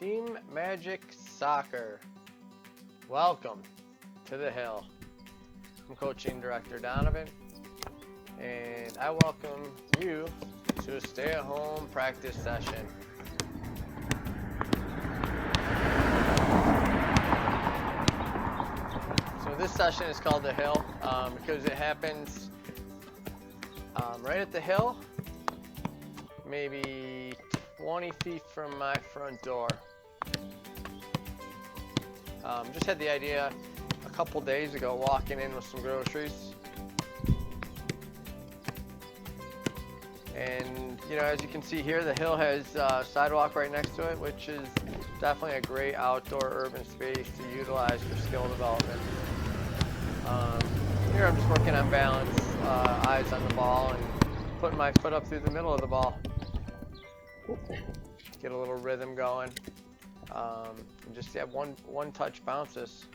Team Magic Soccer. Welcome to the Hill. I'm Coaching Director Donovan, and I welcome you to a stay-at-home practice session. So this session is called the Hill because it happens right at the hill, maybe 20 feet from my front door. Just had the idea a couple days ago, walking in with some groceries, and as you can see here, the hill has a sidewalk right next to it, which is definitely a great outdoor urban space to utilize for skill development. Here I'm just working on balance, eyes on the ball, and putting my foot up through the middle of the ball. Get a little rhythm going. And just have one touch bounces.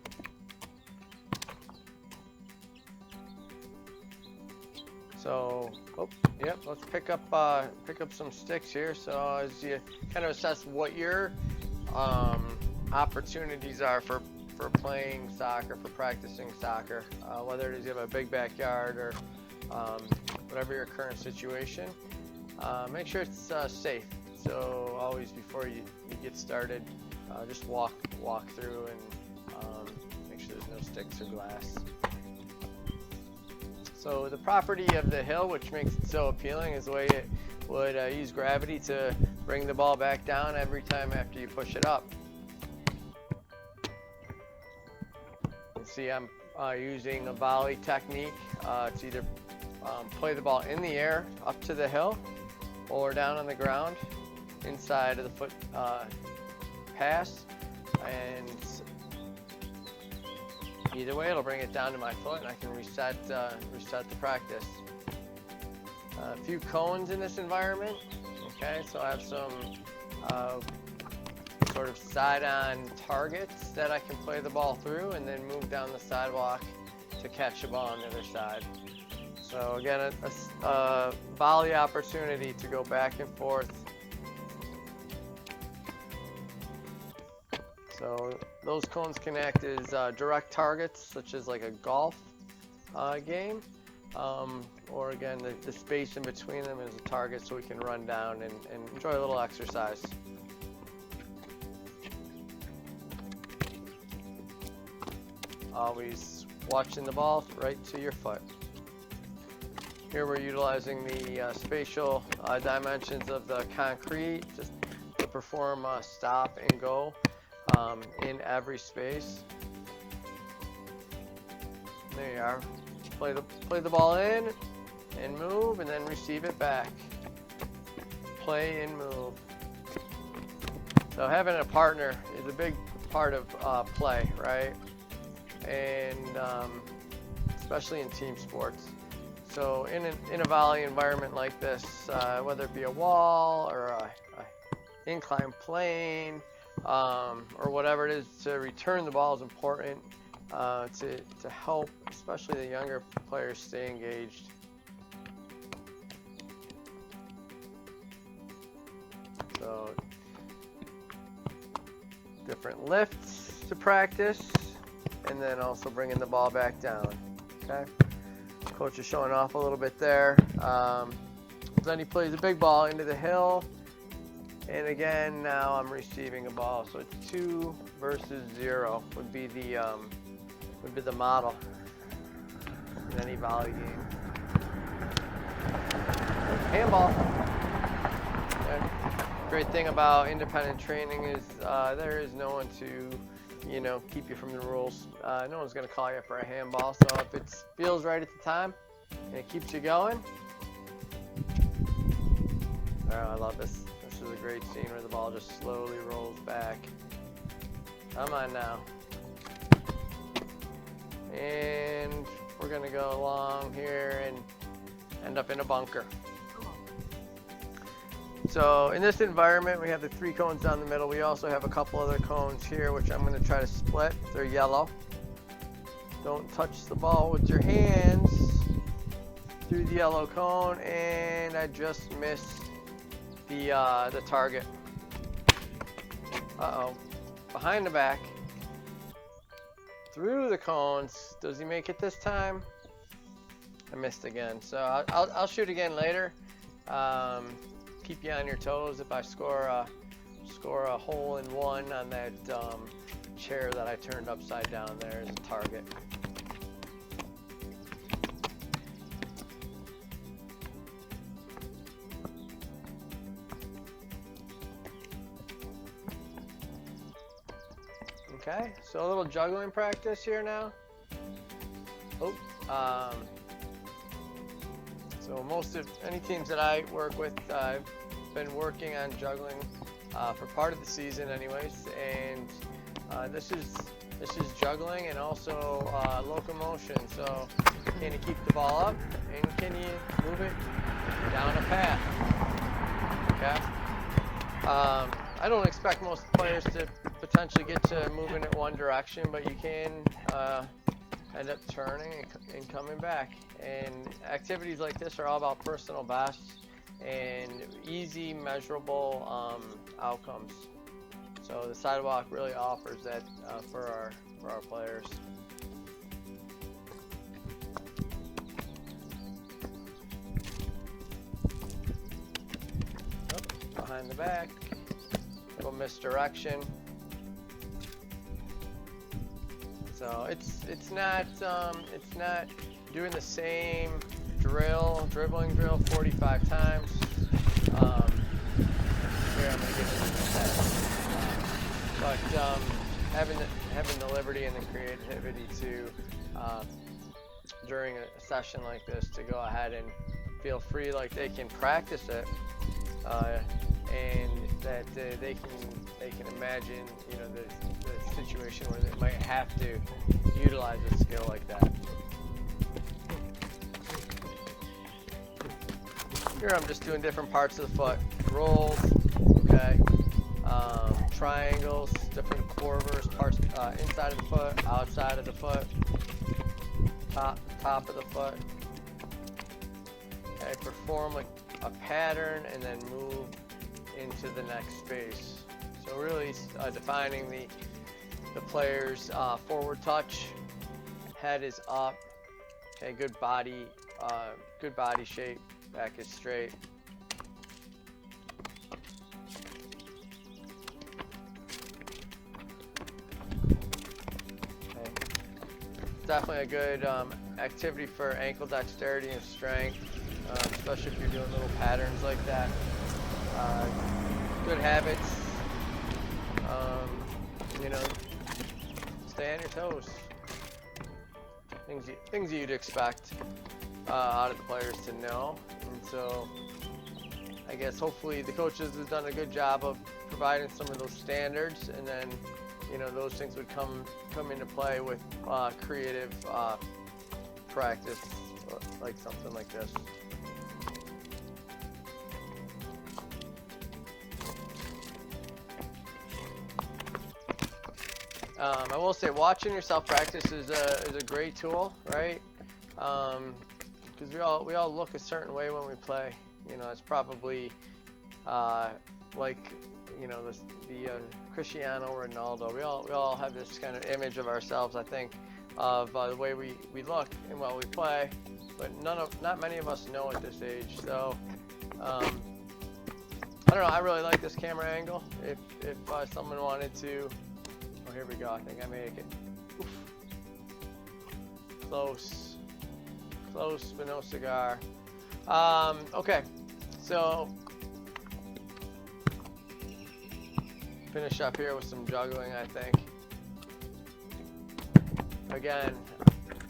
So, let's pick up some sticks here. So as you kind of assess what your opportunities are for playing soccer, for practicing soccer, whether it is you have a big backyard or whatever your current situation, make sure it's safe. So always before you get started, just walk through and make sure there's no sticks or glass. So the property of the hill, which makes it so appealing, is the way it would use gravity to bring the ball back down every time after you push it up. You see I'm using a volley technique to either play the ball in the air up to the hill or down on the ground inside of the foot pass, and either way it'll bring it down to my foot and I can reset the practice. A few cones in this environment. Okay, so I have some sort of side-on targets that I can play the ball through and then move down the sidewalk to catch the ball on the other side. So again, a volley opportunity to go back and forth. So those cones can act as direct targets, such as like a golf game, or again, the space in between them is a target so we can run down and enjoy a little exercise. Always watching the ball right to your foot. Here we're utilizing the spatial dimensions of the concrete just to perform stop and go in every space. There you are. Play the ball in and move, and then receive it back. Play and move. So having a partner is a big part of play, right? And especially in team sports. So in a volley environment like this, whether it be a wall or a inclined plane, or whatever it is, to return the ball is important to help especially the younger players stay engaged. So different lifts to practice, and then also bringing the ball back down. Okay, coach is showing off a little bit there. Then he plays a big ball into the hill. And again, now I'm receiving a ball, so it's 2 versus 0 would be the model in any volley game. Handball. Okay. Great thing about independent training is there is no one to keep you from the rules. No one's going to call you for a handball, so if it feels right at the time and it keeps you going. Oh, I love this. This is a great scene where the ball just slowly rolls back. Come on now. And we're going to go along here and end up in a bunker. So in this environment, we have the 3 cones down the middle. We also have a couple other cones here, which I'm going to try to split. They're yellow. Don't touch the ball with your hands through the yellow cone, and I just missed the target. Uh-oh. Behind the back. Through the cones. Does he make it this time? I missed again. So I'll shoot again later. Keep you on your toes if I score a hole in one on that chair that I turned upside down there as a target. Okay, so a little juggling practice here now. Oh, so most of any teams that I work with, I've been working on juggling for part of the season, anyways. And this is juggling and also locomotion. So can you keep the ball up and can you move it down a path? Okay. I don't expect most players to potentially get to moving it one direction, but you can end up turning and coming back. And activities like this are all about personal bests and easy, measurable outcomes. So the sidewalk really offers that for our players. Oh, behind the back. Little misdirection. So it's not doing the same dribbling drill 45 times. Here I'm gonna get into that. But having the liberty and the creativity to during a session like this to go ahead and feel free, like they can practice it. And that they can imagine, you know, the situation where they might have to utilize a skill like that. Here I'm just doing different parts of the foot, rolls, okay, triangles, different quarters, parts inside of the foot, outside of the foot, top of the foot. Okay, perform like a pattern and then move into the next space. So really defining the player's forward touch. Head is up. Okay, good body shape. Back is straight. Okay. Definitely a good activity for ankle dexterity and strength, especially if you're doing little patterns like that. Good habits, you know, stay on your toes. Things you'd expect out of the players to know. And so I guess hopefully the coaches have done a good job of providing some of those standards, and then, you know, those things would come into play with creative practice, like something like this. I will say watching yourself practice is a great tool, right? Because we all look a certain way when we play. You know, it's probably like, you know, the Cristiano Ronaldo. We all have this kind of image of ourselves, I think, of the way we look and while we play, but not many of us know at this age. So I don't know. I really like this camera angle. If someone wanted to. Oh, here we go. I think I make it. Oof. Close, but no cigar. Okay, so finish up here with some juggling, I think. Again,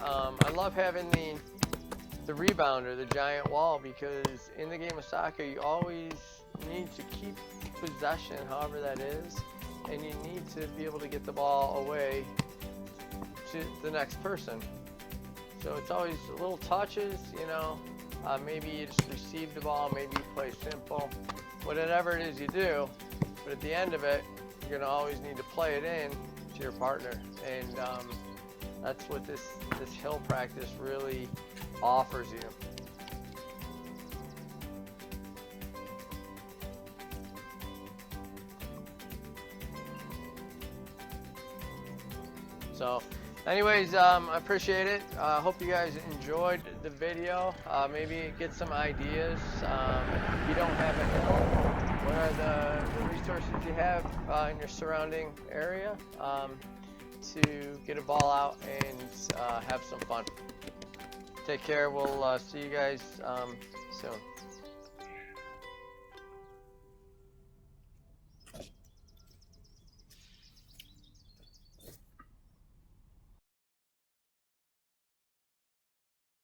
I love having the rebounder, the giant wall, because in the game of soccer, you always need to keep possession, however that is. And you need to be able to get the ball away to the next person. So it's always little touches, you know. Maybe you just receive the ball, maybe you play simple, whatever it is you do. But at the end of it, you're gonna always need to play it in to your partner, and that's what this hill practice really offers you. So anyways, I appreciate it. Hope you guys enjoyed the video. Maybe get some ideas. If you don't have a hill, what are the resources you have in your surrounding area to get a ball out and have some fun. Take care. We'll see you guys soon.